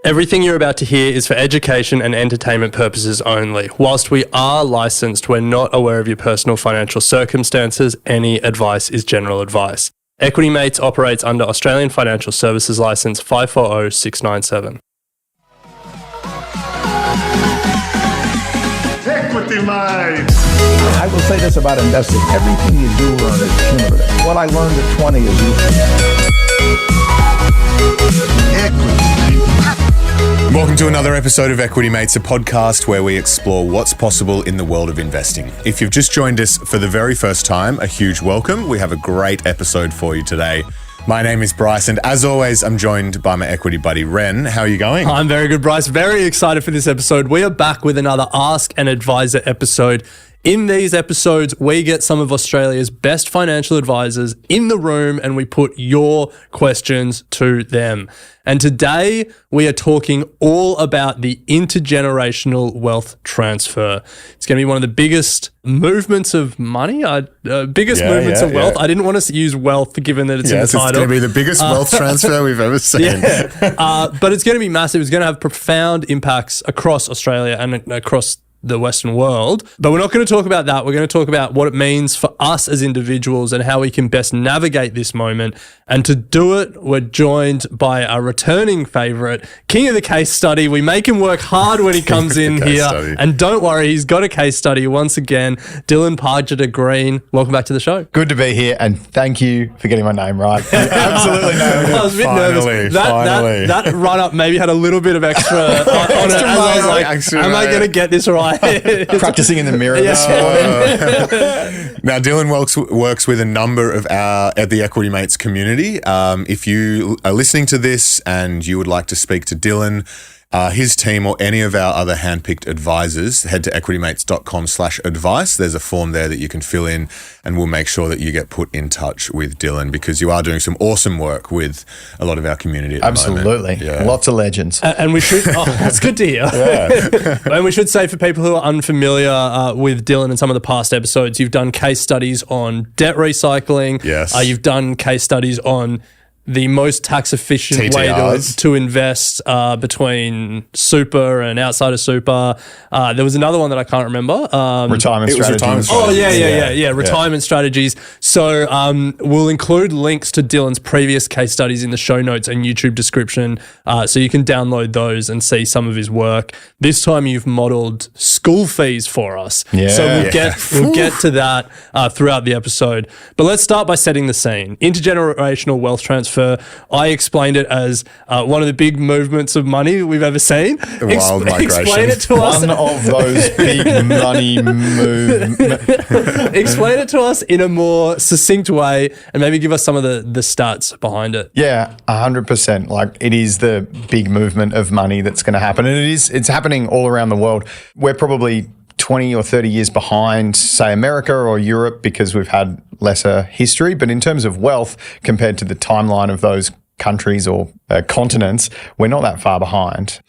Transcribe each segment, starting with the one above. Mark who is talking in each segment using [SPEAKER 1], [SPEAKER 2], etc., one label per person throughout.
[SPEAKER 1] Everything you're about to hear is for education and entertainment purposes only. Whilst we are licensed, we're not aware of your personal financial circumstances. Any advice is general advice. Equity Mates operates under Australian Financial Services Licence 540697.
[SPEAKER 2] Equity Mates!
[SPEAKER 3] I will say this about investing. Everything you do learn is cumulative. What I learned at 20 is useful.
[SPEAKER 4] Welcome to another episode of Equity Mates, a podcast where we explore what's possible in the world of investing. If you've just joined us for the very first time, a huge welcome. We have a great episode for you today. My name is Bryce, and as always, I'm joined by my equity buddy, Ren. How are you going?
[SPEAKER 1] I'm very good, Bryce. Very excited for this episode. We are back with another Ask an Advisor episode. In these episodes, we get some of Australia's best financial advisors in the room and we put your questions to them. And today we are talking all about the intergenerational wealth transfer. It's going to be one of the biggest movements of money, biggest movements of wealth. I didn't want to use wealth given that it's in the title.
[SPEAKER 4] It's going to be the biggest wealth transfer we've ever seen.
[SPEAKER 1] But it's going to be massive. It's going to have profound impacts across Australia and across the Western world. But we're not going to talk about that. We're going to talk about what it means for us as individuals and how we can best navigate this moment. And to do it, we're joined by a returning favourite, king of the case study. We make him work hard when he comes in here. And don't worry, he's got a case study once again. Dylan Pargiter-Green, welcome back to the show.
[SPEAKER 5] Good to be here, and thank you for getting my name right. You absolutely nailed it.
[SPEAKER 1] I was a bit nervous. That run-up maybe had a little bit of extra on it. I was like, am I going to get this right?
[SPEAKER 5] Practicing in the mirror this morning.
[SPEAKER 4] Now, Dylan works with a number of at the Equity Mates community. If you are listening to this and you would like to speak to Dylan, his team or any of our other handpicked advisors, head to equitymates.com/advice. There's a form there that you can fill in and we'll make sure that you get put in touch with Dylan because you are doing some awesome work with a lot of our community at the moment.
[SPEAKER 5] Absolutely. Yeah. Lots of legends.
[SPEAKER 1] And we should, that's good to hear. And we should say for people who are unfamiliar with Dylan and some of the past episodes, you've done case studies on debt recycling.
[SPEAKER 4] Yes.
[SPEAKER 1] You've done case studies on the most tax efficient way to invest between super and outside of super. There was another one that I can't remember.
[SPEAKER 5] Retirement strategies.
[SPEAKER 1] Retirement strategies. So we'll include links to Dylan's previous case studies in the show notes and YouTube description, so you can download those and see some of his work. This time you've modelled school fees for us.
[SPEAKER 5] Yeah.
[SPEAKER 1] So we'll get to that throughout the episode. But let's start by setting the scene. Intergenerational wealth transfer. I explained it as one of the big movements of money we've ever seen.
[SPEAKER 4] Wild migration.
[SPEAKER 1] Explain it to us.
[SPEAKER 5] One of those big money movements.
[SPEAKER 1] Explain it to us in a more succinct way and maybe give us some of the stats behind it.
[SPEAKER 5] Yeah, 100%. Like it is the big movement of money that's going to happen. And it's happening all around the world. We're probably 20 or 30 years behind, say, America or Europe because we've had lesser history. But in terms of wealth, compared to the timeline of those countries or continents, we're not that far behind.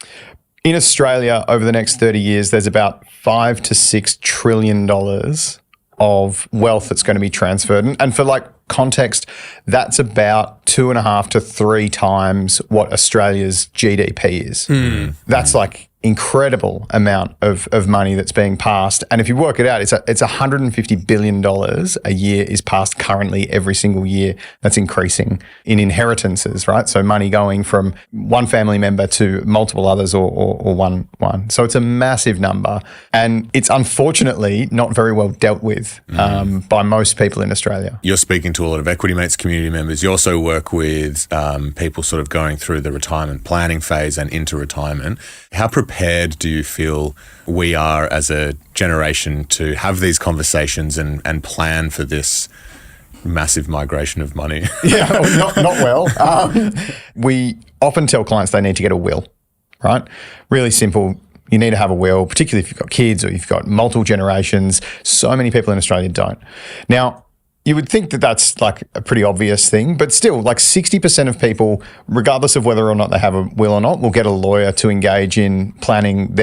[SPEAKER 5] In Australia, over the next 30 years, there's about $5 to $6 trillion of wealth that's going to be transferred. And for context, that's about 2.5 to 3 times what Australia's GDP is. That's incredible amount of money that's being passed. And if you work it out, it's $150 billion a year is passed currently every single year. That's increasing in inheritances, right? So money going from one family member to multiple others or one. So it's a massive number. And it's unfortunately not very well dealt with by most people in Australia.
[SPEAKER 4] You're speaking to a lot of Equity Mates community members. You also work with people sort of going through the retirement planning phase and into retirement. How prepared do you feel we are as a generation to have these conversations and plan for this massive migration of money?
[SPEAKER 5] Not well. We often tell clients they need to get a will, right? Really simple. You need to have a will, particularly if you've got kids or you've got multiple generations. So many people in Australia don't. Now, you would think that that's like a pretty obvious thing, but still, like 60% of people, regardless of whether or not they have a will or not, will get a lawyer to engage in planning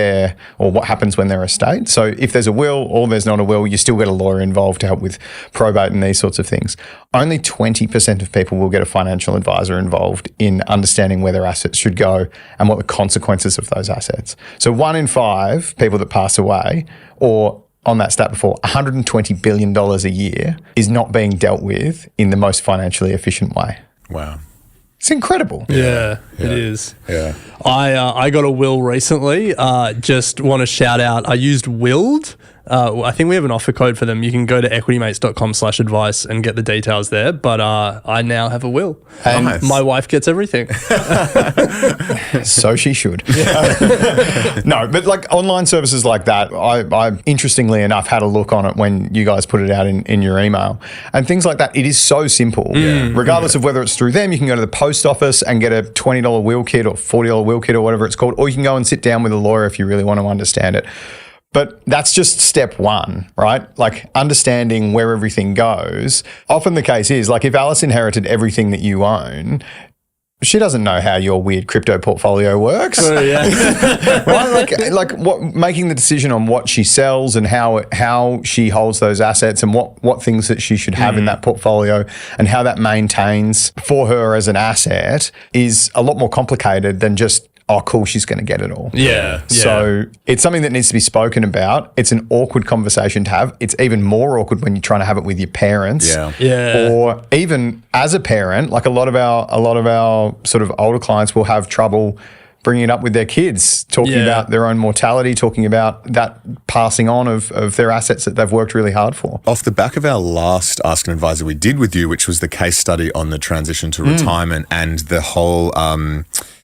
[SPEAKER 5] or what happens when they're estate. So if there's a will or there's not a will, you still get a lawyer involved to help with probate and these sorts of things. Only 20% of people will get a financial advisor involved in understanding where their assets should go and what the consequences of those assets. So 1 in 5 people that pass away, or on that stat before, $120 billion a year is not being dealt with in the most financially efficient way.
[SPEAKER 4] Wow.
[SPEAKER 5] It's incredible.
[SPEAKER 1] Yeah, it is.
[SPEAKER 4] Yeah.
[SPEAKER 1] I got a will recently. Just want to shout out, I used Willed. I think we have an offer code for them. You can go to equitymates.com/advice and get the details there. But I now have a will. And
[SPEAKER 4] Nice.
[SPEAKER 1] my wife gets everything.
[SPEAKER 5] So she should. No, but like online services like that, I interestingly enough had a look on it when you guys put it out in your email. And things like that, it is so simple. Regardless of whether it's through them, you can go to the post office and get a $20 will kit or $40 will kit or whatever it's called, or you can go and sit down with a lawyer if you really want to understand it. But that's just step one, right? Like understanding where everything goes. Often the case is, like if Alice inherited everything that you own, she doesn't know how your weird crypto portfolio works.
[SPEAKER 1] Oh, yeah.
[SPEAKER 5] Right? Like what making the decision on what she sells and how she holds those assets and what things that she should have in that portfolio and how that maintains for her as an asset is a lot more complicated than just, oh, cool, she's going to get it all.
[SPEAKER 1] Yeah.
[SPEAKER 5] So it's something that needs to be spoken about. It's an awkward conversation to have. It's even more awkward when you're trying to have it with your parents.
[SPEAKER 1] Yeah.
[SPEAKER 5] Or even as a parent, like a lot of our sort of older clients will have trouble bringing it up with their kids, talking about their own mortality, talking about that passing on of their assets that they've worked really hard for.
[SPEAKER 4] Off the back of our last Ask an Advisor we did with you, which was the case study on the transition to retirement and the whole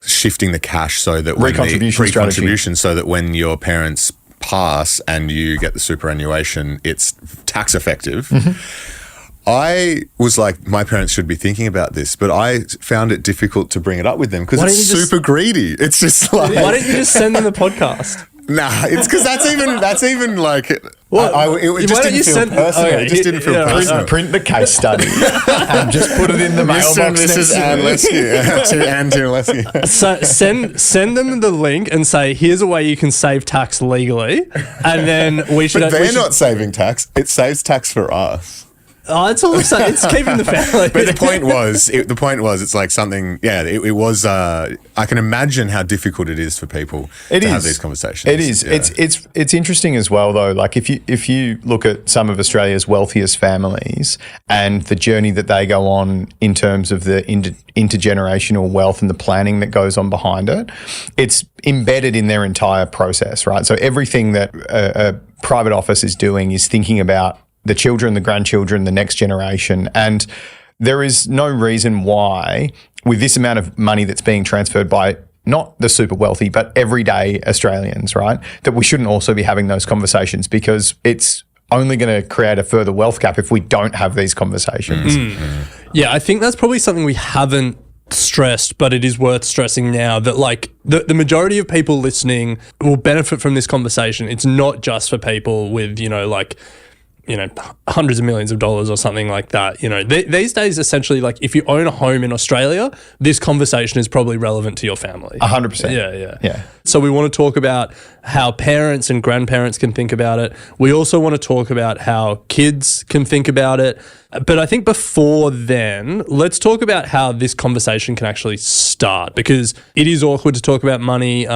[SPEAKER 4] shifting the cash so that pre-contribution so that when your parents pass and you get the superannuation, it's tax effective. I was like, my parents should be thinking about this, but I found it difficult to bring it up with them because it's super greedy. It's just like,
[SPEAKER 1] why don't you just send them the podcast?
[SPEAKER 4] Nah, it's because that's even like it just didn't feel personal.
[SPEAKER 1] Okay,
[SPEAKER 4] it just didn't feel personal.
[SPEAKER 5] Print the case study and just put it in the mailbox.
[SPEAKER 4] This is Anne Lesky. To Anne Lesky.
[SPEAKER 1] So send them the link and say, here's a way you can save tax legally, and then we should.
[SPEAKER 4] But they're not saving tax. It saves tax for us.
[SPEAKER 1] Oh, it's all it's keeping the family.
[SPEAKER 4] But the point was, it's like something. Yeah, it was. I can imagine how difficult it is for people to have these conversations.
[SPEAKER 5] It is. Yeah. It's interesting as well, though. Like if you look at some of Australia's wealthiest families and the journey that they go on in terms of the intergenerational wealth and the planning that goes on behind it, it's embedded in their entire process, right? So everything that a private office is doing is thinking about the children, the grandchildren, the next generation. And there is no reason why, with this amount of money that's being transferred by not the super wealthy, but everyday Australians, right, that we shouldn't also be having those conversations, because it's only going to create a further wealth gap if we don't have these conversations.
[SPEAKER 1] Yeah, I think that's probably something we haven't stressed, but it is worth stressing now that like the majority of people listening will benefit from this conversation. It's not just for people with, hundreds of millions of dollars or something like that. These days, essentially, like if you own a home in Australia, this conversation is probably relevant to your family.
[SPEAKER 5] 100%. Yeah.
[SPEAKER 1] So we want to talk about how parents and grandparents can think about it. We also want to talk about how kids can think about it. But I think before then, let's talk about how this conversation can actually start, because it is awkward to talk about money.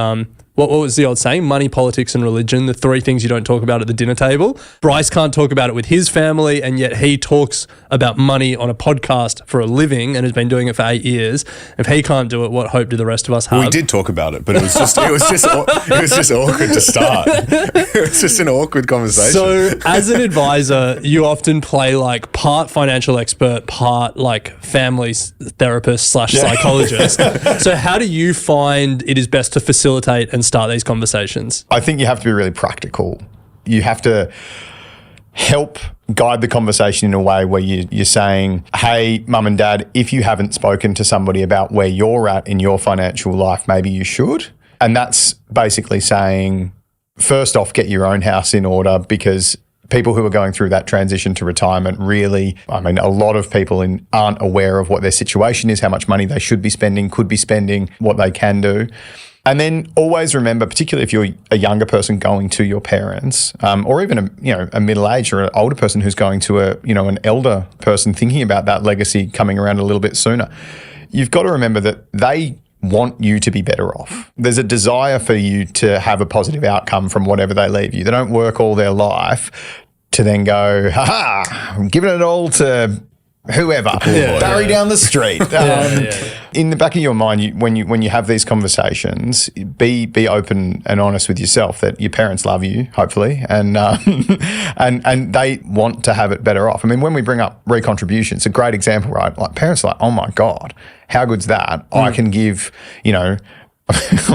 [SPEAKER 1] What was the old saying? Money, politics, and religion, the 3 things you don't talk about at the dinner table. Bryce can't talk about it with his family, and yet he talks about money on a podcast for a living and has been doing it for 8 years. If he can't do it, what hope do the rest of us have?
[SPEAKER 4] We did talk about it, but it was just awkward to start. It was just an awkward conversation.
[SPEAKER 1] So as an advisor, you often play like part financial expert, part like family therapist / psychologist. So how do you find it is best to facilitate and start these conversations?
[SPEAKER 5] I think you have to be really practical. You have to help guide the conversation in a way where you're saying, hey, mum and dad, if you haven't spoken to somebody about where you're at in your financial life, maybe you should. And that's basically saying, first off, get your own house in order, because people who are going through that transition to retirement really, I mean, a lot of people aren't aware of what their situation is, how much money they should be spending, could be spending, what they can do. And then always remember, particularly if you're a younger person going to your parents, or even a middle-aged or an older person who's going to an elder person thinking about that legacy coming around a little bit sooner, you've got to remember that they want you to be better off. There's a desire for you to have a positive outcome from whatever they leave you. They don't work all their life to then go, I'm giving it all to whoever, Barry down the street. In the back of your mind, when you have these conversations, be open and honest with yourself that your parents love you, hopefully, and they want to have it better off. I mean, when we bring up recontribution, it's a great example, right? Like parents are like, oh my God, how good's that? I can give, I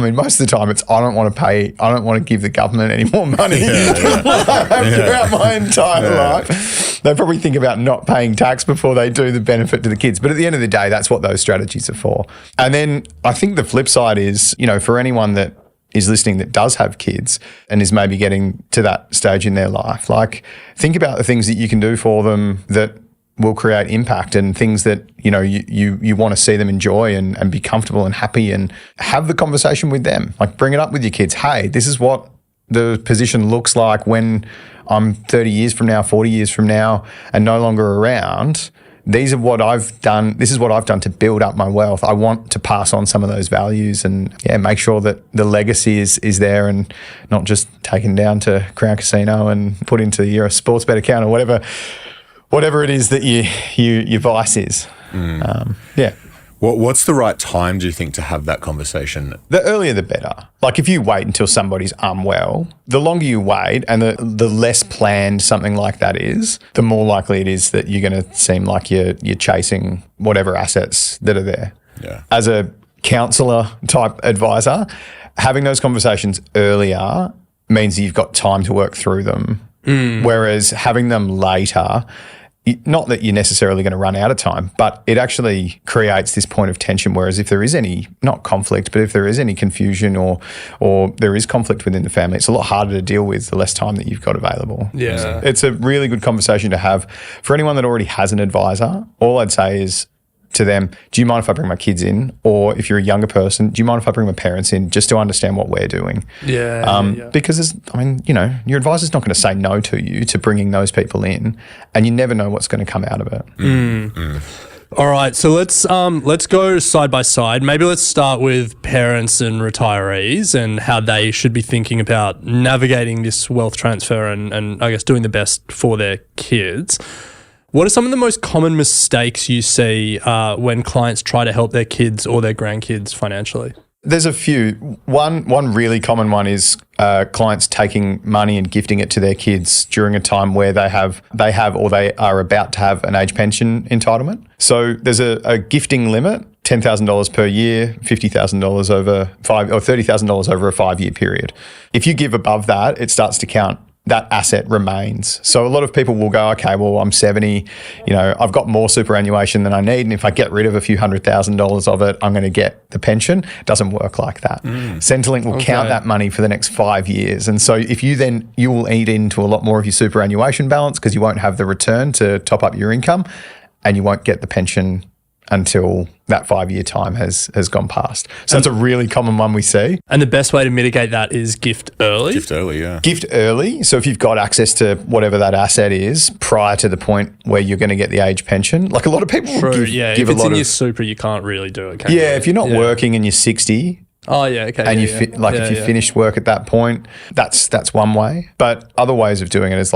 [SPEAKER 5] mean, most of the time I don't want to give the government any more money throughout my entire life. They probably think about not paying tax before they do the benefit to the kids. But at the end of the day, that's what those strategies are for. And then I think the flip side is, for anyone that is listening that does have kids and is maybe getting to that stage in their life, like think about the things that you can do for them that will create impact and things that, you want to see them enjoy and be comfortable and happy, and have the conversation with them. Like bring it up with your kids. Hey, this is what the position looks like when I'm 30 years from now, 40 years from now, and no longer around. These are what I've done. This is what I've done to build up my wealth. I want to pass on some of those values and make sure that the legacy is there and not just taken down to Crown Casino and put into your sports bet account or whatever it is that your vice is.
[SPEAKER 4] What's the right time, do you think, to have that conversation?
[SPEAKER 5] The earlier the better. Like if you wait until somebody's unwell, the longer you wait and the less planned something like that is, the more likely it is that you're going to seem like you're chasing whatever assets that are there.
[SPEAKER 4] Yeah.
[SPEAKER 5] As a counsellor type advisor, having those conversations earlier means that you've got time to work through them. Whereas having them later, not that you're necessarily going to run out of time, but it actually creates this point of tension. Whereas if there is any, not conflict, but if there is any confusion or there is conflict within the family, it's a lot harder to deal with the less time that you've got available.
[SPEAKER 1] Yeah.
[SPEAKER 5] It's a really good conversation to have. For anyone that already has an advisor, all I'd say is to them, do you mind if I bring my kids in? Or if you're a younger person, do you mind if I bring my parents in just to understand what we're doing? Because your advisor's not going to say no to you to bringing those people in, and you never know what's going to come out of it.
[SPEAKER 1] All right, so let's go side by side. Maybe let's start with parents and retirees and how they should be thinking about navigating this wealth transfer and I guess doing the best for their kids. What are some of the most common mistakes you see when clients try to help their kids or their grandkids financially?
[SPEAKER 5] There's a few. One really common one is clients taking money and gifting it to their kids during a time where they have or they are about to have an age pension entitlement. So there's a gifting limit, $10,000 per year, $50,000 over $30,000 over a 5-year period. If you give above that, it starts to count. That asset remains. So a lot of people will go, okay, well, I'm 70, I've got more superannuation than I need, and if I get rid of a few $100,000 of it, I'm going to get the pension. It doesn't work like that. Centrelink will count that money for the next 5 years. And so if you will eat into a lot more of your superannuation balance because you won't have the return to top up your income, and you won't get the pension until that 5-year time has gone past. So that's a really common one we see.
[SPEAKER 1] And the best way to mitigate that is gift early?
[SPEAKER 4] Gift early, yeah.
[SPEAKER 5] Gift early. So if you've got access to whatever that asset is prior to the point where you're going to get the age pension, like a lot of people give
[SPEAKER 1] if
[SPEAKER 5] a
[SPEAKER 1] it's
[SPEAKER 5] lot
[SPEAKER 1] in
[SPEAKER 5] of,
[SPEAKER 1] your super, you can't really do it, can you?
[SPEAKER 5] if you're not working and you're 60,
[SPEAKER 1] oh yeah, okay.
[SPEAKER 5] and if you finished work at that point, that's one way. But other ways of doing it is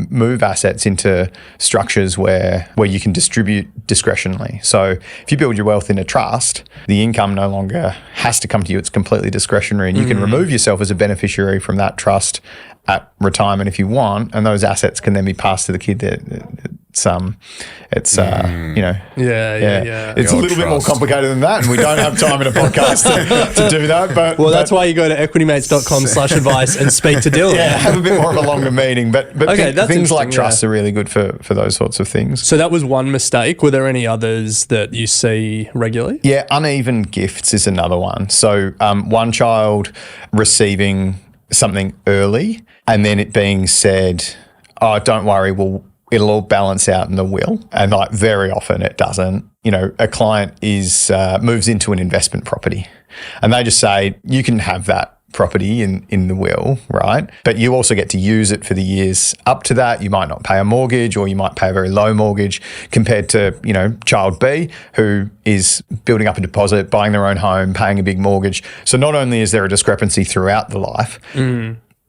[SPEAKER 5] move assets into structures where you can distribute discretionally. So if you build your wealth in a trust, the income no longer has to come to you. It's completely discretionary, and you can remove yourself as a beneficiary from that trust at retirement if you want, and those assets can then be passed to the kid. It's It's a little bit more complicated than that, and we don't have time in a podcast to do that. But
[SPEAKER 1] that's why you go to equitymates.com/advice and speak to Dylan.
[SPEAKER 5] Yeah, have a bit more of a longer meeting. But things like trusts are really good for those sorts of things.
[SPEAKER 1] So that was one mistake. Were there any others that you see regularly?
[SPEAKER 5] Yeah, uneven gifts is another one. So one child receiving something early and then it being said, oh, don't worry, it'll all balance out in the will. And like very often it doesn't. You know, a client moves into an investment property and they just say, you can have that property in the will, right? But you also get to use it for the years up to that. You might not pay a mortgage, or you might pay a very low mortgage compared to, you know, child B, who is building up a deposit, buying their own home, paying a big mortgage. So not only is there a discrepancy throughout the life,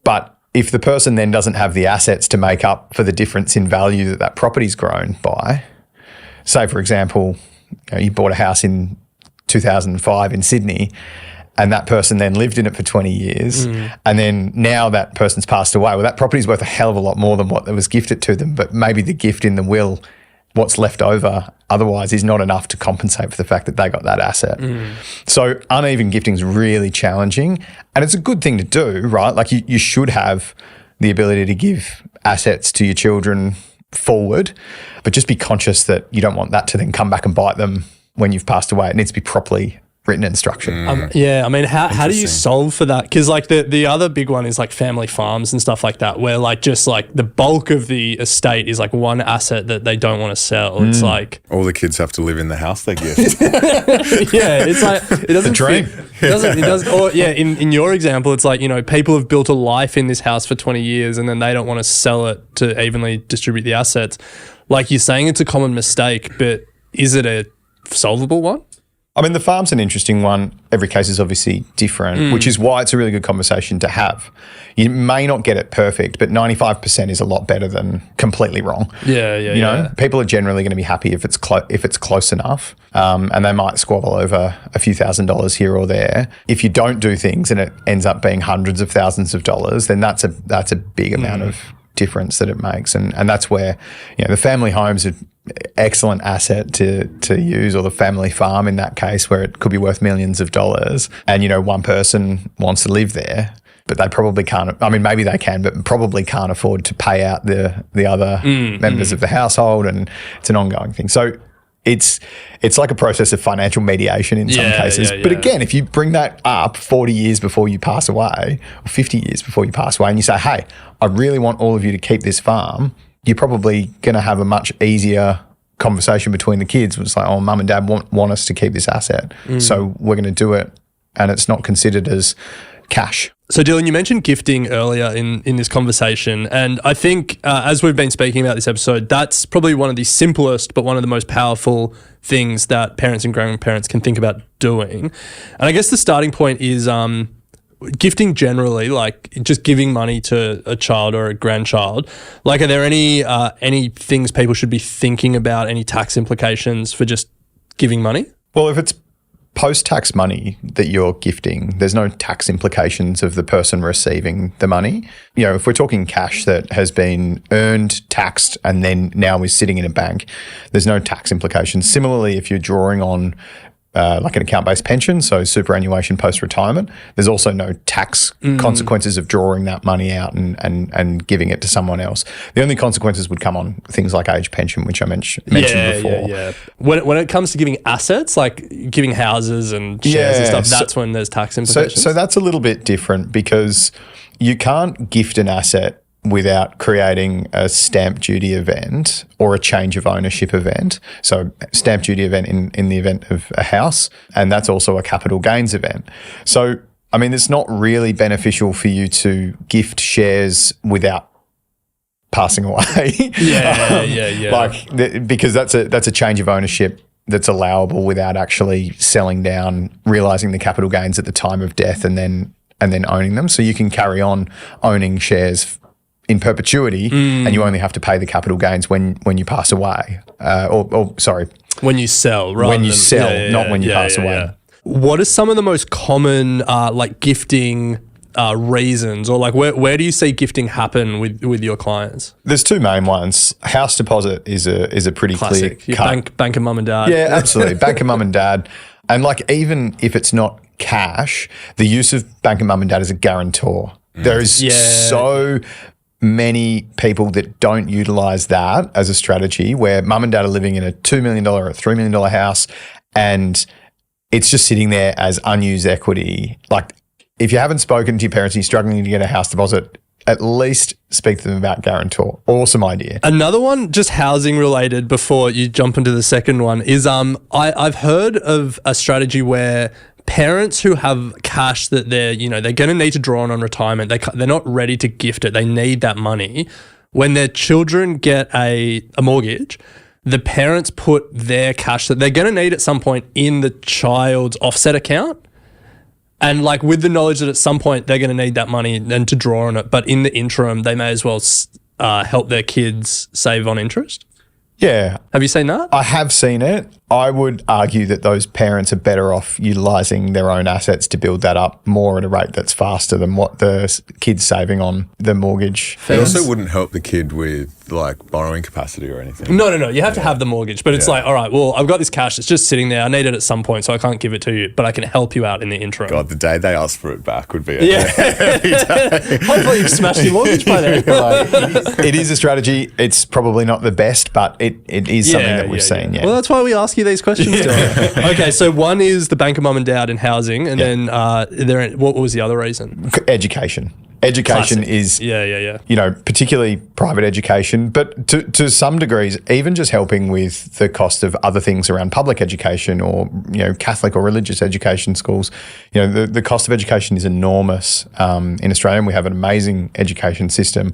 [SPEAKER 5] but if the person then doesn't have the assets to make up for the difference in value that property's grown by, say, for example, you bought a house in 2005 in Sydney, and that person then lived in it for 20 years, and then now that person's passed away. Well, that property's worth a hell of a lot more than what was gifted to them, but maybe the gift in the will, what's left over otherwise, is not enough to compensate for the fact that they got that asset. So uneven gifting is really challenging, and it's a good thing to do, right? Like you should have the ability to give assets to your children forward, but just be conscious that you don't want that to then come back and bite them when you've passed away. It needs to be properly written and structured.
[SPEAKER 1] Yeah, I mean, how do you solve for that? Because like the other big one is like family farms and stuff like that, where like just like the bulk of the estate is like one asset that they don't want to sell. It's like
[SPEAKER 4] all the kids have to live in the house they gift.
[SPEAKER 1] yeah, it's like it doesn't
[SPEAKER 5] dream.
[SPEAKER 1] It does. Or yeah, in your example, it's like, you know, people have built a life in this house for 20 years and then they don't want to sell it to evenly distribute the assets. Like you're saying, it's a common mistake, but is it a solvable one?
[SPEAKER 5] I mean, the farm's an interesting one. Every case is obviously different, which is why it's a really good conversation to have. You may not get it perfect, but 95% is a lot better than completely wrong.
[SPEAKER 1] Yeah.
[SPEAKER 5] You know, people are generally going to be happy if it's close enough, and they might squabble over a few $1,000s here or there. If you don't do things and it ends up being hundreds of thousands of dollars, then that's a big amount of difference that it makes, and that's where, you know, the family home's an excellent asset to use, or the family farm in that case, where it could be worth millions of dollars, and you know, one person wants to live there, but they probably can't. I mean, maybe they can, but probably can't afford to pay out the other members of the household, and it's an ongoing thing. So it's like a process of financial mediation in some cases. But again, if you bring that up 40 years before you pass away, or 50 years before you pass away, and you say, hey, I really want all of you to keep this farm, you're probably going to have a much easier conversation between the kids. It's like, oh, mum and dad want us to keep this asset, so we're going to do it, and it's not considered as cash.
[SPEAKER 1] So Dylan, you mentioned gifting earlier in this conversation, and I think as we've been speaking about this episode, that's probably one of the simplest but one of the most powerful things that parents and grandparents can think about doing. And I guess the starting point is gifting generally, like just giving money to a child or a grandchild. Like, are there any things people should be thinking about, any tax implications for just giving money?
[SPEAKER 5] Well, if it's post-tax money that you're gifting, there's no tax implications of the person receiving the money. You know, if we're talking cash that has been earned, taxed, and then now is sitting in a bank, there's no tax implications. Similarly, if you're drawing on like an account-based pension, so superannuation post-retirement, there's also no tax consequences of drawing that money out and giving it to someone else. The only consequences would come on things like age pension, which I mentioned before.
[SPEAKER 1] Yeah. When it comes to giving assets, like giving houses and shares and stuff, that's when there's tax implications.
[SPEAKER 5] So that's a little bit different, because you can't gift an asset without creating a stamp duty event or a change of ownership event. So stamp duty event in the event of a house, and that's also a capital gains event. So, I mean, it's not really beneficial for you to gift shares without passing away. Because that's a change of ownership that's allowable without actually selling down, realising the capital gains at the time of death, and then owning them. So you can carry on owning shares in perpetuity, and you only have to pay the capital gains when you pass away.
[SPEAKER 1] When you sell, right?
[SPEAKER 5] When you sell, not when you pass away.
[SPEAKER 1] Yeah. What are some of the most common like gifting reasons, or like where do you see gifting happen with your clients?
[SPEAKER 5] There's two main ones. House deposit is a pretty
[SPEAKER 1] classic.
[SPEAKER 5] Clear cut.
[SPEAKER 1] Bank of mum and dad.
[SPEAKER 5] Yeah, absolutely. Bank of mum and dad. And like, even if it's not cash, the use of bank of mum and dad as a guarantor. There is so many people that don't utilize that as a strategy, where mum and dad are living in a $2 million or a $3 million house, and it's just sitting there as unused equity. Like, if you haven't spoken to your parents and you're struggling to get a house deposit, at least speak to them about guarantor. Awesome idea.
[SPEAKER 1] Another one, just housing related, before you jump into the second one, is I've heard of a strategy where parents who have cash that they're going to need to draw on retirement, they're not ready to gift it. They need that money. When their children get a mortgage, the parents put their cash that they're going to need at some point in the child's offset account. And like with the knowledge that at some point they're going to need that money and to draw on it. But in the interim, they may as well help their kids save on interest.
[SPEAKER 5] Yeah.
[SPEAKER 1] Have you seen that?
[SPEAKER 5] I have seen it. I would argue that those parents are better off utilising their own assets to build that up more at a rate that's faster than what the kid's saving on the mortgage.
[SPEAKER 4] It also wouldn't help the kid with like borrowing capacity or anything.
[SPEAKER 1] No. You have to have the mortgage. But it's like, all right, well, I've got this cash. It's just sitting there. I need it at some point, so I can't give it to you, but I can help you out in the interim.
[SPEAKER 4] God, the day they ask for it back would be
[SPEAKER 1] Hopefully you've smashed your mortgage by then.
[SPEAKER 5] It is a strategy. It's probably not the best, but it is something that we've seen. Yeah.
[SPEAKER 1] Well, that's why we ask you these questions. Okay, so one is the bank of mum and dad and housing, and then what was the other reason?
[SPEAKER 5] Education. Education
[SPEAKER 1] Classic.
[SPEAKER 5] is, particularly private education, but to some degrees, even just helping with the cost of other things around public education or, Catholic or religious education schools. The cost of education is enormous in Australia, and we have an amazing education system,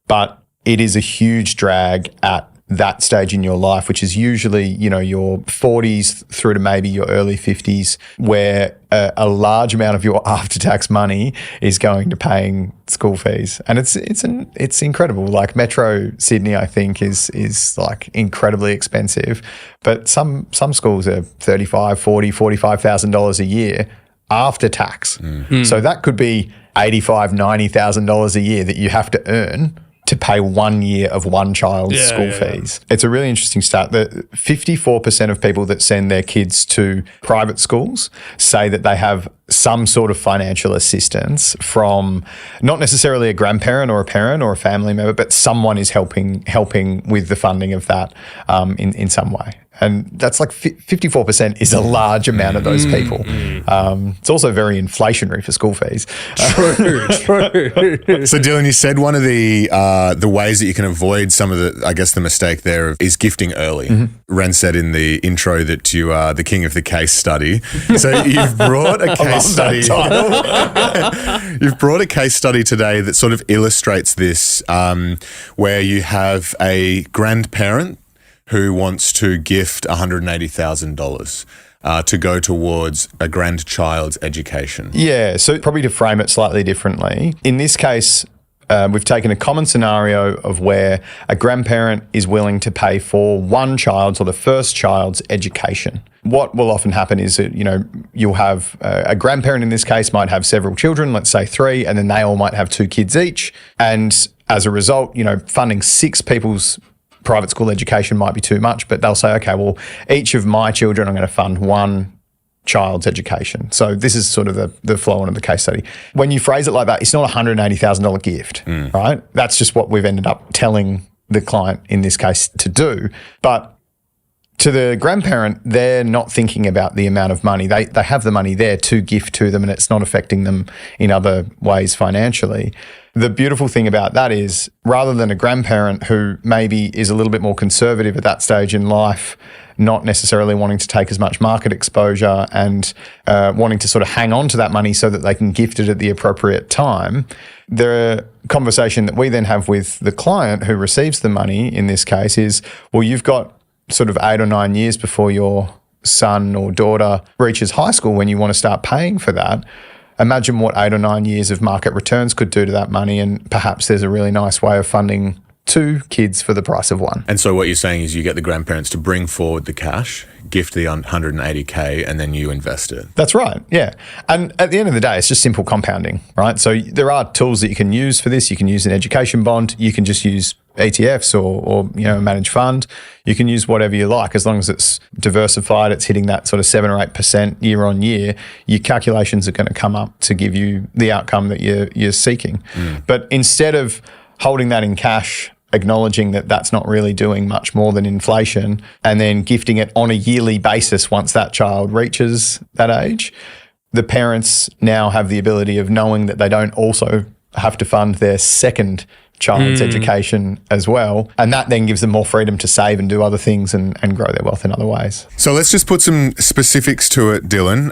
[SPEAKER 5] but it is a huge drag at that stage in your life, which is usually, your 40s through to maybe your early 50s, where a large amount of your after-tax money is going to paying school fees. And it's incredible. Like Metro Sydney, I think, is like incredibly expensive, but some schools are $35,000, $40,000, $45,000 a year after tax. So that could be $85,000, $90,000 a year that you have to earn to pay 1 year of one child's school fees. It's a really interesting stat that 54% of people that send their kids to private schools say that they have some sort of financial assistance from not necessarily a grandparent or a parent or a family member, but someone is helping with the funding of that in some way. And that's like 54% is a large amount of those people. It's also very inflationary for school fees.
[SPEAKER 1] True.
[SPEAKER 4] So Dylan, you said one of the ways that you can avoid some of the mistake there is gifting early. Ren said in the intro that you are the king of the case study. So you've brought a case study. You've brought a case study today that sort of illustrates this, where you have a grandparent who wants to gift $180,000 to go towards a grandchild's education. Yeah,
[SPEAKER 5] so probably to frame it slightly differently, in this case, we've taken a common scenario of where a grandparent is willing to pay for one child's or the first child's education. What will often happen is that, you'll have a grandparent in this case might have several children, let's say 3, and then they all might have 2 kids each. And as a result, funding 6 people's private school education might be too much, but they'll say, okay, well, each of my children, I'm going to fund one child's education. So this is sort of the flow on of the case study. When you phrase it like that, it's not a $180,000 gift, right? That's just what we've ended up telling the client in this case to do. But to the grandparent, they're not thinking about the amount of money. They have the money there to gift to them, and it's not affecting them in other ways financially. The beautiful thing about that is, rather than a grandparent who maybe is a little bit more conservative at that stage in life, not necessarily wanting to take as much market exposure and wanting to sort of hang on to that money so that they can gift it at the appropriate time, the conversation that we then have with the client who receives the money in this case is, well, you've got sort of 8 or 9 years before your son or daughter reaches high school when you want to start paying for that. Imagine what 8 or 9 years of market returns could do to that money, and perhaps there's a really nice way of funding 2 kids for the price of 1.
[SPEAKER 4] And so what you're saying is you get the grandparents to bring forward the cash, gift the $180K, and then you invest it.
[SPEAKER 5] That's right, yeah. And at the end of the day, it's just simple compounding, right? So there are tools that you can use for this. You can use an education bond. You can just use ETFs or a managed fund. You can use whatever you like, as long as it's diversified, it's hitting that sort of 7 or 8% year on year, your calculations are going to come up to give you the outcome that you're seeking. But instead of holding that in cash, acknowledging that that's not really doing much more than inflation, and then gifting it on a yearly basis once that child reaches that age, the parents now have the ability of knowing that they don't also have to fund their second child's education as well. And that then gives them more freedom to save and do other things and grow their wealth in other ways.
[SPEAKER 4] So let's just put some specifics to it, Dylan.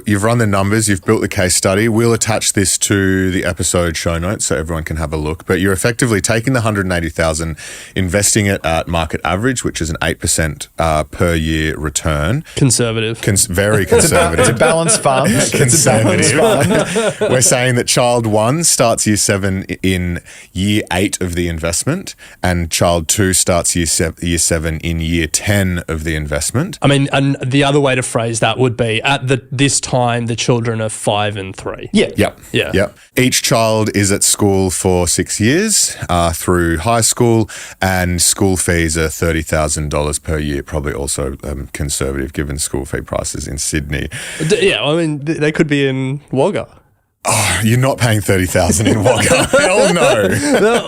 [SPEAKER 4] You've run the numbers, you've built the case study. We'll attach this to the episode show notes so everyone can have a look. But you're effectively taking the $180,000, investing it at market average, which is an 8% per year return.
[SPEAKER 1] Conservative.
[SPEAKER 4] Very conservative.
[SPEAKER 5] It's a balanced fund.
[SPEAKER 4] Conservative. We're saying that child 1 starts year 7 in year 8 of the investment, and child 2 starts year 7 in year 10 of the investment.
[SPEAKER 1] I mean, and the other way to phrase that would be at this time, the children are 5 and 3.
[SPEAKER 5] Yeah.
[SPEAKER 4] Yep. Each child is at school for 6 years through high school, and school fees are $30,000 per year, probably also conservative given school fee prices in Sydney.
[SPEAKER 1] Yeah, I mean, they could be in Wagga.
[SPEAKER 4] Oh, you're not paying $30,000 in Wagga. Hell no.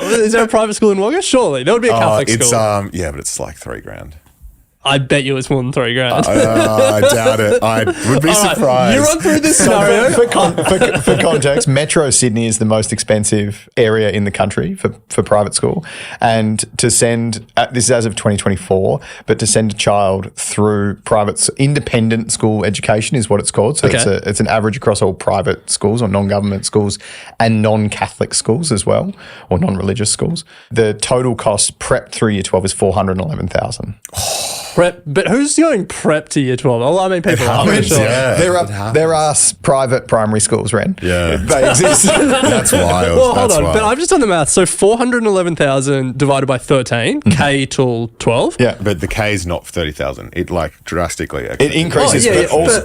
[SPEAKER 1] Is there a private school in Wagga? Surely. That would be a Catholic school.
[SPEAKER 4] Yeah, but it's like $3,000.
[SPEAKER 1] I bet you it's more than $3,000.
[SPEAKER 4] I doubt it. I would be surprised.
[SPEAKER 1] You run through this scenario.
[SPEAKER 5] For context, Metro Sydney is the most expensive area in the country for private school. And to send, this is as of 2024, but to send a child through independent school education is what it's called. So it's an average across all private schools or non-government schools and non-Catholic schools as well, or non-religious schools. The total cost prep through year 12 is $411,000.
[SPEAKER 1] Prep, but who's going prep to year 12? Well, I mean, people are.
[SPEAKER 5] Yeah. There are private primary schools, Ren.
[SPEAKER 4] Yeah.
[SPEAKER 5] They exist.
[SPEAKER 4] That's wild.
[SPEAKER 1] Well, hold on. But I've just done the math. So 411,000 divided by 13, K till 12.
[SPEAKER 5] Yeah.
[SPEAKER 4] But the K is not 30,000. It drastically.
[SPEAKER 5] It increases.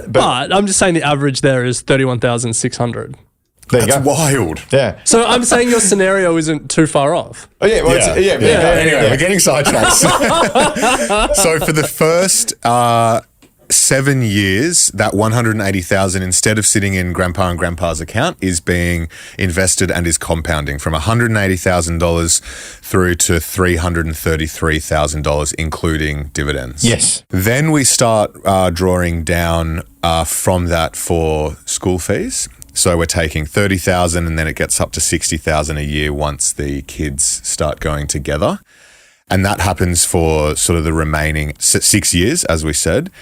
[SPEAKER 1] But I'm just saying the average there is 31,600.
[SPEAKER 5] That's
[SPEAKER 4] wild.
[SPEAKER 5] Yeah.
[SPEAKER 1] So I'm saying your scenario isn't too far off.
[SPEAKER 5] Oh, yeah. Well,
[SPEAKER 4] Anyway, we're getting sidetracked. So for the first 7 years, that $180,000, instead of sitting in grandpa and grandpa's account, is being invested and is compounding from $180,000 through to $333,000, including dividends.
[SPEAKER 5] Yes.
[SPEAKER 4] Then we start drawing down from that for school fees. So we're taking $30,000 and then it gets up to $60,000 a year once the kids start going together. And that happens for sort of the remaining 6 years, as we said.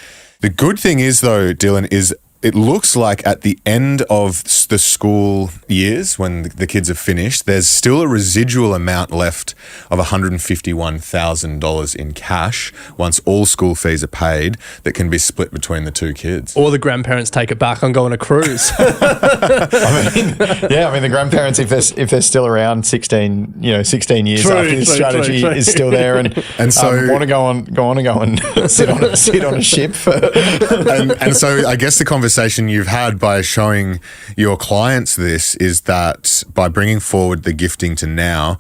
[SPEAKER 4] The good thing is, though, Dylan, is it looks like at the end of the school years, when the kids have finished, there's still a residual amount left of $151,000 in cash once all school fees are paid that can be split between the two kids.
[SPEAKER 1] Or the grandparents take it back and go on a cruise.
[SPEAKER 5] I mean, the grandparents, if they're still around 16 years after this strategy is still there, and so want to go on and sit on a ship.
[SPEAKER 4] and so I guess the conversation you've had by showing your clients this is that by bringing forward the gifting to now,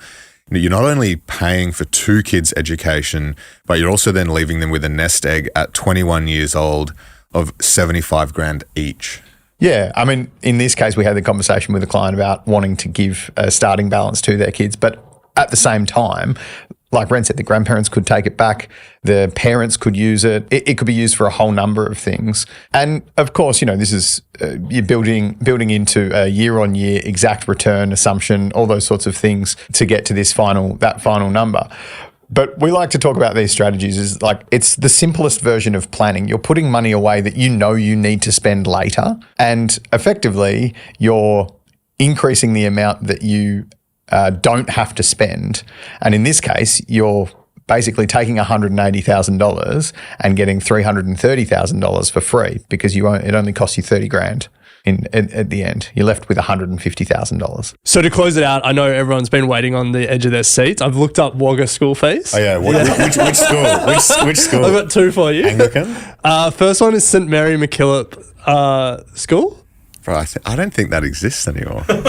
[SPEAKER 4] you're not only paying for 2 kids' education, but you're also then leaving them with a nest egg at 21 years old of $75,000 each.
[SPEAKER 5] Yeah, I mean, in this case, we had the conversation with a client about wanting to give a starting balance to their kids, but at the same time, like Ren said, the grandparents could take it back. The parents could use it. It could be used for a whole number of things. And of course, this is you're building into a year-on-year exact return assumption, all those sorts of things to get to that final number. But we like to talk about these strategies as like it's the simplest version of planning. You're putting money away that you need to spend later, and effectively you're increasing the amount that you don't have to spend. And in this case, you're basically taking $180,000 and getting $330,000 for free because it only costs you $30,000 at the end. You're left with $150,000.
[SPEAKER 1] So to close it out, I know everyone's been waiting on the edge of their seats. I've looked up Wagga school fees.
[SPEAKER 4] Oh yeah, which school? Which school?
[SPEAKER 1] I've got 2 for you.
[SPEAKER 4] Anglican?
[SPEAKER 1] First one is St. Mary MacKillop School.
[SPEAKER 4] Bro, I don't think that exists anymore.
[SPEAKER 5] The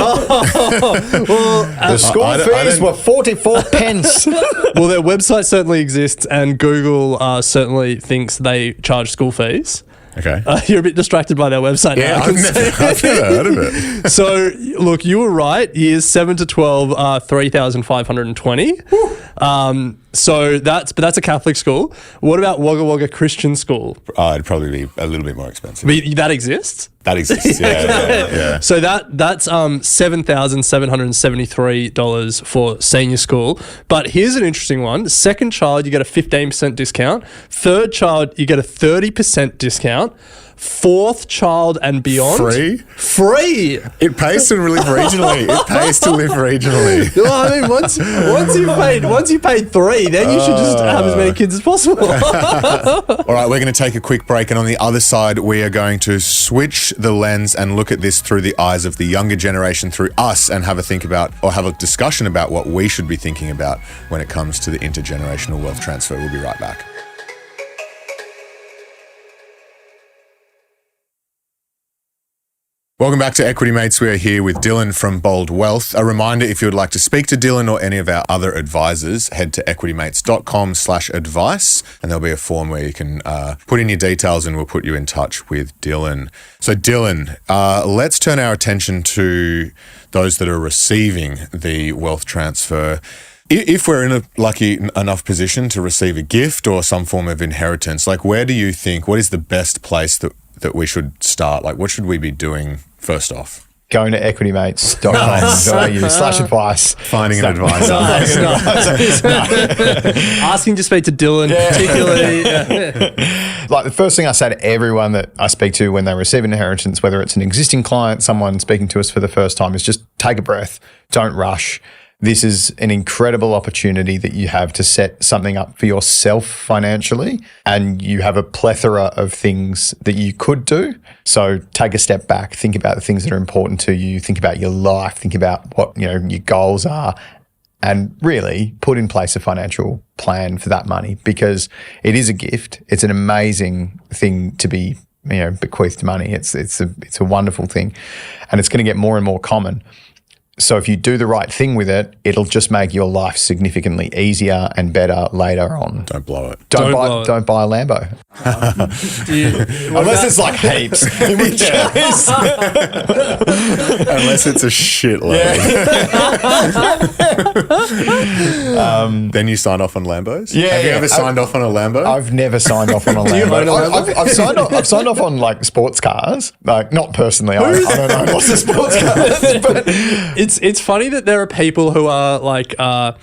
[SPEAKER 5] school fees were 44 pence.
[SPEAKER 1] Well, their website certainly exists, and Google certainly thinks they charge school fees.
[SPEAKER 4] Okay.
[SPEAKER 1] You're a bit distracted by their website now.
[SPEAKER 4] I've never heard of it.
[SPEAKER 1] So, look, you were right. Years 7 to 12 are 3,520. So that's a Catholic school. What about Wagga Wagga Christian School?
[SPEAKER 4] It'd probably be a little bit more expensive.
[SPEAKER 1] That exists?
[SPEAKER 4] That exists, yeah.
[SPEAKER 1] So that's $7,773 for senior school. But here's an interesting one. Second child, you get a 15% discount. Third child, you get a 30% discount. Fourth child and beyond. Free.
[SPEAKER 4] It pays to live regionally.
[SPEAKER 1] Well, I mean, once you paid three, then you should just have as many kids as possible.
[SPEAKER 4] All right, we're going to take a quick break, and on the other side, we are going to switch the lens and look at this through the eyes of the younger generation, through us, and have a discussion about what we should be thinking about when it comes to the intergenerational wealth transfer. We'll be right back. Welcome back to Equity Mates. We are here with Dylan from Bold Wealth. A reminder, if you would like to speak to Dylan or any of our other advisors, head to equitymates.com/advice, and there'll be a form where you can put in your details and we'll put you in touch with Dylan. So Dylan, let's turn our attention to those that are receiving the wealth transfer. If we're in a lucky enough position to receive a gift or some form of inheritance, like what is the best place that we should start? Like, what should we be doing first off?
[SPEAKER 5] Going to equitymates.com.au/advice.
[SPEAKER 4] Finding an advisor.
[SPEAKER 1] Asking to speak to Dylan, particularly.
[SPEAKER 5] Like, the first thing I say to everyone that I speak to when they receive an inheritance, whether it's an existing client, someone speaking to us for the first time, is just take a breath. Don't rush. This is an incredible opportunity that you have to set something up for yourself financially, and you have a plethora of things that you could do. So take a step back, think about the things that are important to you, think about your life, think about what, your goals are, and really put in place a financial plan for that money, because it is a gift. It's an amazing thing to be, bequeathed money. It's a wonderful thing, and it's going to get more and more common. So if you do the right thing with it, it'll just make your life significantly easier and better later on.
[SPEAKER 4] Don't blow it.
[SPEAKER 5] Don't buy a Lambo. Unless it's like heaps.
[SPEAKER 4] Unless it's a shitload. Yeah. Then you sign off on Lambos?
[SPEAKER 5] Yeah.
[SPEAKER 4] Have you ever signed off on a Lambo?
[SPEAKER 5] I've never signed off on a Lambo. I've signed off on like sports cars. Like, not personally. I don't know lots of sports cars. But
[SPEAKER 1] It's funny that there are people who are like are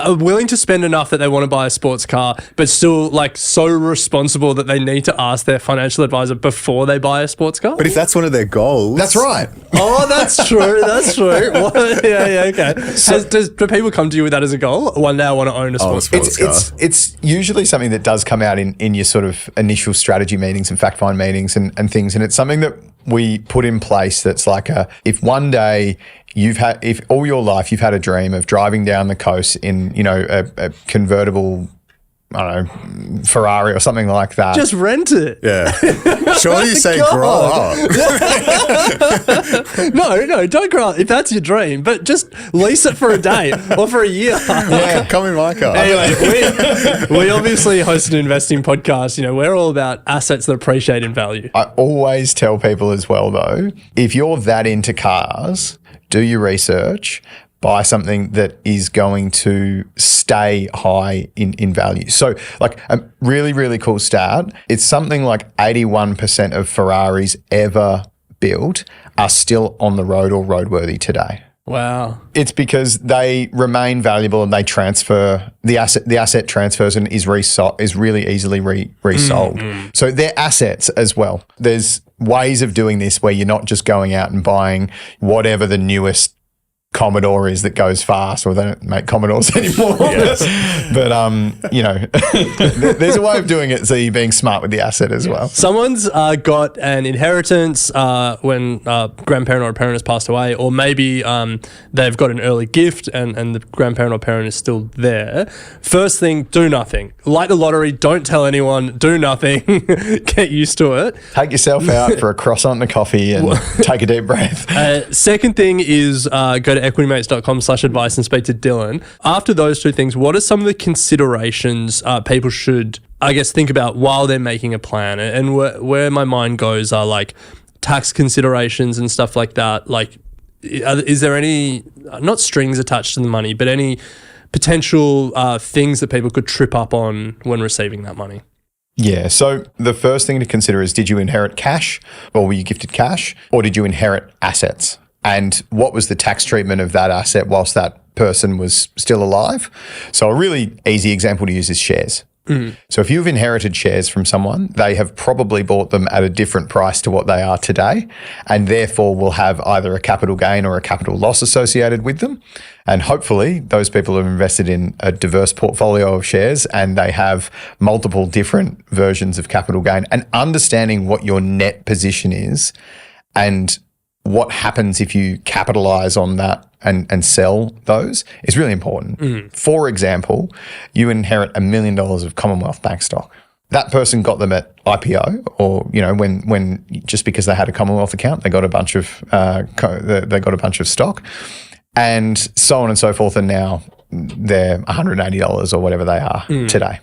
[SPEAKER 1] willing to spend enough that they want to buy a sports car, but still like so responsible that they need to ask their financial advisor before they buy a sports car.
[SPEAKER 4] But if that's one of their goals,
[SPEAKER 5] that's right.
[SPEAKER 1] Oh, that's true. That's true. Yeah, okay. Do people come to you with that as a goal? One day I want to own a sports car.
[SPEAKER 5] It's usually something that does come out in your sort of initial strategy meetings and fact find meetings and things, and it's something that we put in place that's like if one day if all your life you've had a dream of driving down the coast in, a convertible, I don't know, Ferrari or something like that.
[SPEAKER 1] Just rent it.
[SPEAKER 4] Yeah. Surely you say grow up.
[SPEAKER 1] No, don't grow up if that's your dream, but just lease it for a day or for a year.
[SPEAKER 4] Yeah. Come in my car.
[SPEAKER 1] Anyway, we obviously host an investing podcast. We're all about assets that appreciate in value.
[SPEAKER 5] I always tell people as well, though, if you're that into cars, do your research. Buy something that is going to stay high in value. So, like, a really, really cool stat, it's something like 81% of Ferraris ever built are still on the road or roadworthy today.
[SPEAKER 1] Wow.
[SPEAKER 5] It's because they remain valuable and they transfer, the asset transfers and is really easily resold. Mm-hmm. So they're assets as well. There's ways of doing this where you're not just going out and buying whatever the newest Commodore is that goes fast, or they don't make Commodores anymore. Yes. But, there's a way of doing it so you're being smart with the asset as well.
[SPEAKER 1] Someone's got an inheritance when grandparent or a parent has passed away, or maybe they've got an early gift and the grandparent or parent is still there. First thing, do nothing. Like the lottery, don't tell anyone, do nothing. Get used to it.
[SPEAKER 5] Take yourself out for a croissant and a coffee and take a deep breath.
[SPEAKER 1] Second thing is go to equitymates.com/advice and speak to Dylan. After those two things, what are some of the considerations people should, I guess, think about while they're making a plan? And where my mind goes are like tax considerations and stuff like that. Like, is there any, not strings attached to the money, but any potential things that people could trip up on when receiving that money?
[SPEAKER 5] Yeah. So the first thing to consider is, did you inherit cash, or were you gifted cash, or did you inherit assets? And what was the tax treatment of that asset whilst that person was still alive? So a really easy example to use is shares. So if you've inherited shares from someone, they have probably bought them at a different price to what they are today, and therefore will have either a capital gain or a capital loss associated with them. And hopefully those people have invested in a diverse portfolio of shares and they have multiple different versions of capital gain, and understanding what your net position is and what happens if you capitalize on that and sell those is really important. For example, you inherit $1 million of Commonwealth Bank stock. That person got them at IPO, or when just because they had a Commonwealth account, they got a bunch of stock, and so on and so forth. And now they're $180 or whatever they are today.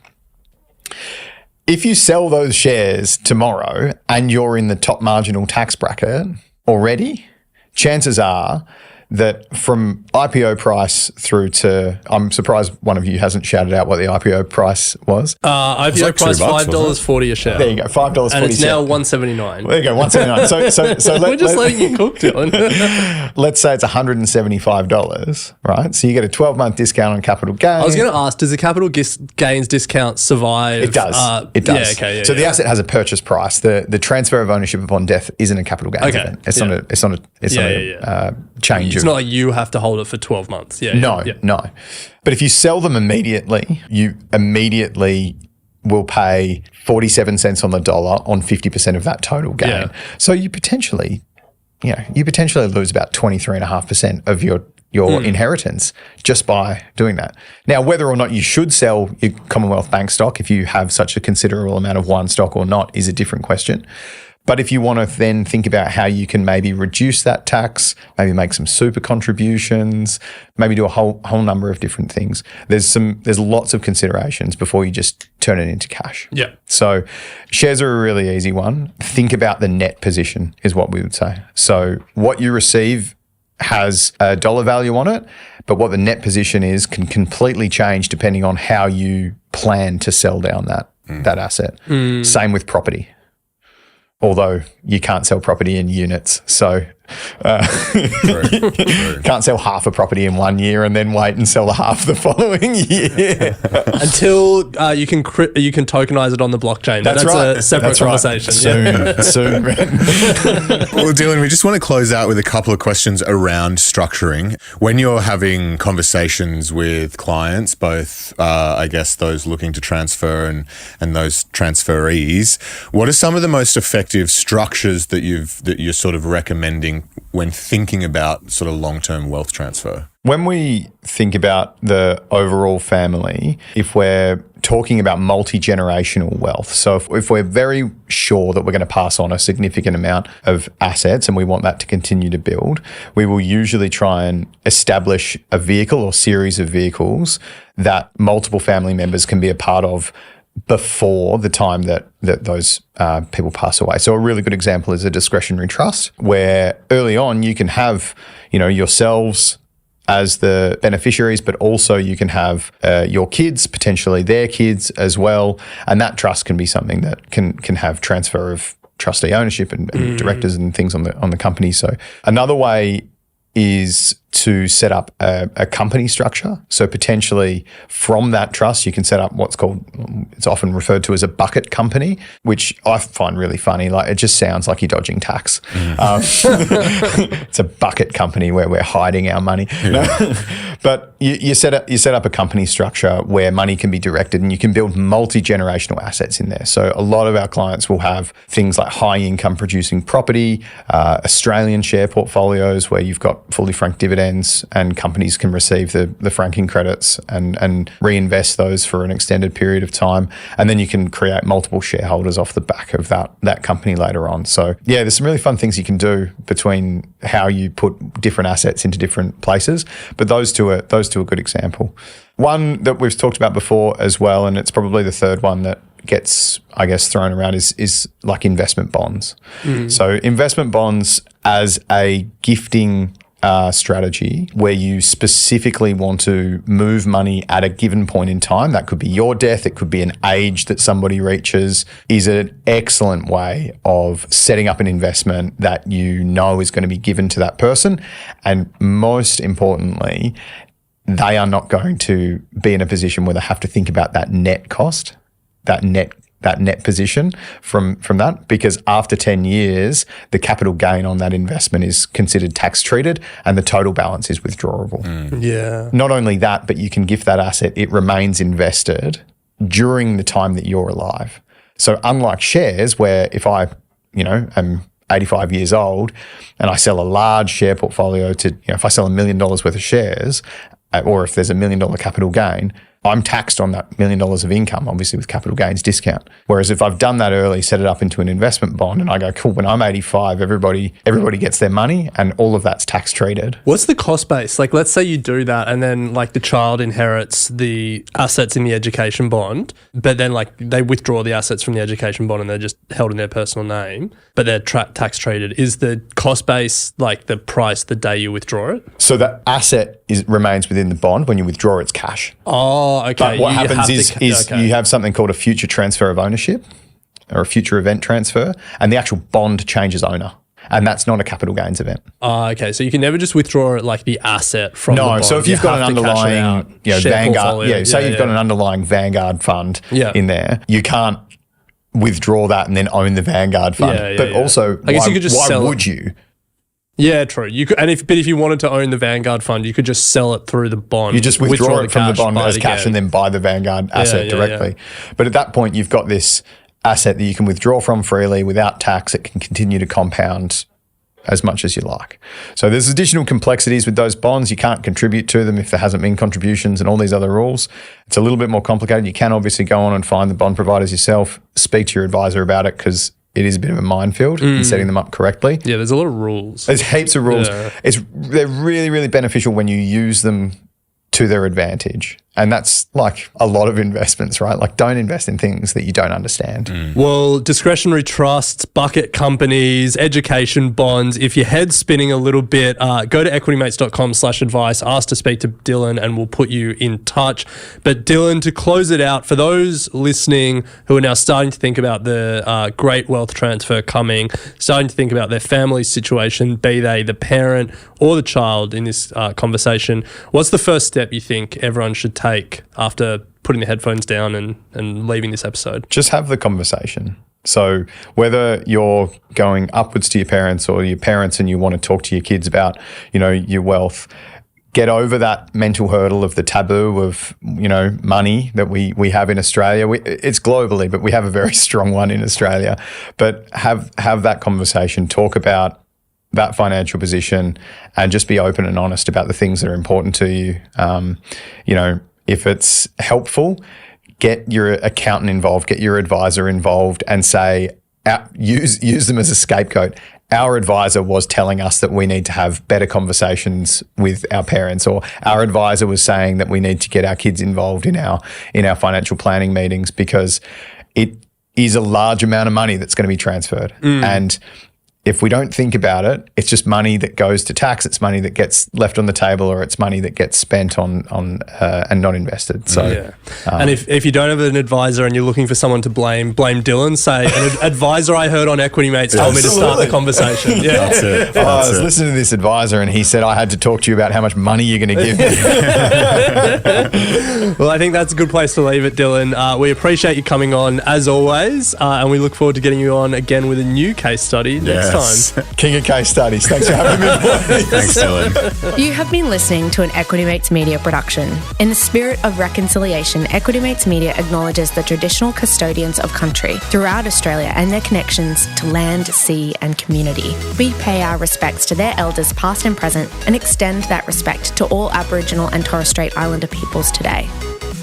[SPEAKER 5] If you sell those shares tomorrow and you're in the top marginal tax bracket already, chances are that from IPO price through to, I'm surprised one of you hasn't shouted out what the IPO price was.
[SPEAKER 1] IPO price $5.40 a share.
[SPEAKER 5] There you go, $5.40.
[SPEAKER 1] And it's now $1.79.
[SPEAKER 5] There you go, $1.79. So
[SPEAKER 1] we're just letting you cook, Dylan.
[SPEAKER 5] Let's say it's $175, right? So you get a 12-month discount on capital gain.
[SPEAKER 1] I was going to ask, does the capital gains discount survive?
[SPEAKER 5] It does. It does.
[SPEAKER 1] Yeah, okay,
[SPEAKER 5] so the asset has a purchase price. The transfer of ownership upon death isn't a capital gains event. It's not a change.
[SPEAKER 1] It's not like you have to hold it for 12 months.
[SPEAKER 5] No. But if you sell them immediately, you immediately will pay 47 cents on the dollar on 50% of that total gain.
[SPEAKER 1] Yeah.
[SPEAKER 5] So you potentially lose about 23.5% of your inheritance just by doing that. Now, whether or not you should sell your Commonwealth Bank stock, if you have such a considerable amount of one stock or not, is a different question. But if you want to then think about how you can maybe reduce that tax, maybe make some super contributions, maybe do a whole number of different things. There's lots of considerations before you just turn it into cash.
[SPEAKER 1] Yeah.
[SPEAKER 5] So shares are a really easy one. Think about the net position is what we would say. So what you receive has a dollar value on it, but what the net position is can completely change depending on how you plan to sell down that asset. Same with property. Although you can't sell property in units. So can't sell half a property in 1 year and then wait and sell the half the following year.
[SPEAKER 1] Until you can tokenize it on the blockchain. That's
[SPEAKER 5] right.
[SPEAKER 1] A separate conversation.
[SPEAKER 5] Soon.
[SPEAKER 4] Well, Dylan, we just want to close out with a couple of questions around structuring. When you're having conversations with clients, both, I guess, those looking to transfer and those transferees, what are some of the most effective structures that you're sort of recommending when thinking about sort of long-term wealth transfer?
[SPEAKER 5] When we think about the overall family, if we're talking about multi-generational wealth, so if we're very sure that we're going to pass on a significant amount of assets and we want that to continue to build, we will usually try and establish a vehicle or series of vehicles that multiple family members can be a part of before the time that those people pass away. So a really good example is a discretionary trust, where early on you can have, yourselves as the beneficiaries, but also you can have your kids, potentially their kids as well. And that trust can be something that can have transfer of trustee ownership and directors and things on the company. So another way is to set up a company structure. So potentially from that trust, you can set up what's called, it's often referred to as a bucket company, which I find really funny. Like, it just sounds like you're dodging tax. It's a bucket company where we're hiding our money. Yeah. But you set up a company structure where money can be directed, and you can build multi-generational assets in there. So a lot of our clients will have things like high income producing property, Australian share portfolios where you've got fully franked dividends, and companies can receive the franking credits and reinvest those for an extended period of time. And then you can create multiple shareholders off the back of that company later on. So yeah, there's some really fun things you can do between how you put different assets into different places. But those two are a good example. One that we've talked about before as well, and it's probably the third one that gets, I guess, thrown around is like investment bonds. So investment bonds as a gifting strategy where you specifically want to move money at a given point in time, that could be your death, it could be an age that somebody reaches, is an excellent way of setting up an investment that you know is going to be given to that person. And most importantly, they are not going to be in a position where they have to think about that net cost, that net position from that, because after 10 years, the capital gain on that investment is considered tax treated and the total balance is withdrawable.
[SPEAKER 1] Yeah.
[SPEAKER 5] Not only that, but you can gift that asset, it remains invested during the time that you're alive. So unlike shares, where if I, am 85 years old and I sell a large share portfolio to, if I sell $1 million worth of shares, or if there's $1 million capital gain, I'm taxed on that $1 million of income, obviously with capital gains discount. Whereas if I've done that early, set it up into an investment bond, and I go, cool, when I'm 85, everybody gets their money and all of that's tax treated.
[SPEAKER 1] What's the cost base? Like, let's say you do that and then like the child inherits the assets in the education bond, but then like they withdraw the assets from the education bond and they're just held in their personal name, but they're tax treated. Is the cost base like the price the day you withdraw it?
[SPEAKER 5] So the asset remains within the bond. When you withdraw, it's cash.
[SPEAKER 1] Oh, okay.
[SPEAKER 5] But what happens is you have something called a future transfer of ownership or a future event transfer, and the actual bond changes owner. And that's not a capital gains event.
[SPEAKER 1] Okay. So you can never just withdraw it like the asset from the bond.
[SPEAKER 5] No, so if you've got an underlying Vanguard, say you've got an underlying Vanguard fund in there, you can't withdraw that and then own the Vanguard fund. Also,
[SPEAKER 1] I guess you could just sell
[SPEAKER 5] would you?
[SPEAKER 1] Yeah, true. You could, and if you wanted to own the Vanguard fund, you could just sell it through the bond.
[SPEAKER 5] You just withdraw it from the bond as cash and then buy the Vanguard asset directly. Yeah. But at that point, you've got this asset that you can withdraw from freely without tax. It can continue to compound as much as you like. So there's additional complexities with those bonds. You can't contribute to them if there hasn't been contributions and all these other rules. It's a little bit more complicated. You can obviously go on and find the bond providers yourself, speak to your advisor about it, because it is a bit of a minefield in setting them up correctly.
[SPEAKER 1] Yeah, there's a lot of rules.
[SPEAKER 5] There's heaps of rules. Yeah. They're really, really beneficial when you use them to their advantage. And that's like a lot of investments, right? Like, don't invest in things that you don't understand.
[SPEAKER 1] Well, discretionary trusts, bucket companies, education bonds, if your head's spinning a little bit, go to equitymates.com/advice, ask to speak to Dylan and we'll put you in touch. But Dylan, to close it out, for those listening who are now starting to think about the great wealth transfer coming, starting to think about their family situation, be they the parent or the child in this conversation, what's the first step you think everyone should take after putting the headphones down and leaving this episode?
[SPEAKER 5] Just have the conversation. So whether you're going upwards to your parents or your parents and you want to talk to your kids about, your wealth, get over that mental hurdle of the taboo of, money that we have in Australia. It's globally, but we have a very strong one in Australia. But have that conversation, talk about that financial position and just be open and honest about the things that are important to you. If it's helpful, get your accountant involved, get your advisor involved and say, use them as a scapegoat. Our advisor was telling us that we need to have better conversations with our parents, or our advisor was saying that we need to get our kids involved in our financial planning meetings, because it is a large amount of money that's going to be transferred. And if we don't think about it, it's just money that goes to tax. It's money that gets left on the table, or it's money that gets spent on and not invested. So,
[SPEAKER 1] and if you don't have an advisor and you're looking for someone to blame Dylan. Say an advisor I heard on Equity Mates told me to start the conversation. Yeah,
[SPEAKER 5] that's it. I was listening to this advisor and he said I had to talk to you about how much money you're going to give me.
[SPEAKER 1] Well, I think that's a good place to leave it, Dylan. We appreciate you coming on as always, and we look forward to getting you on again with a new case study next time.
[SPEAKER 5] King of case studies. Thanks for having me.
[SPEAKER 4] Thanks, Dylan.
[SPEAKER 6] You have been listening to an Equity Mates Media production. In the spirit of reconciliation, Equity Mates Media acknowledges the traditional custodians of country throughout Australia and their connections to land, sea and community. We pay our respects to their elders past and present and extend that respect to all Aboriginal and Torres Strait Islander peoples today.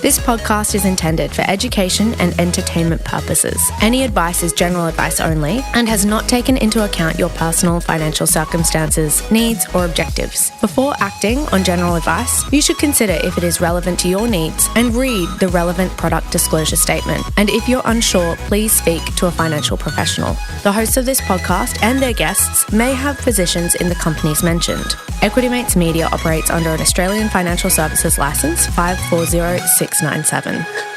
[SPEAKER 6] This podcast is intended for education and entertainment purposes. Any advice is general advice only and has not taken into account your personal financial circumstances, needs, or objectives. Before acting on general advice, you should consider if it is relevant to your needs and read the relevant product disclosure statement. And if you're unsure, please speak to a financial professional. The hosts of this podcast and their guests may have positions in the companies mentioned. Equity Mates Media operates under an Australian Financial Services Licence 540697.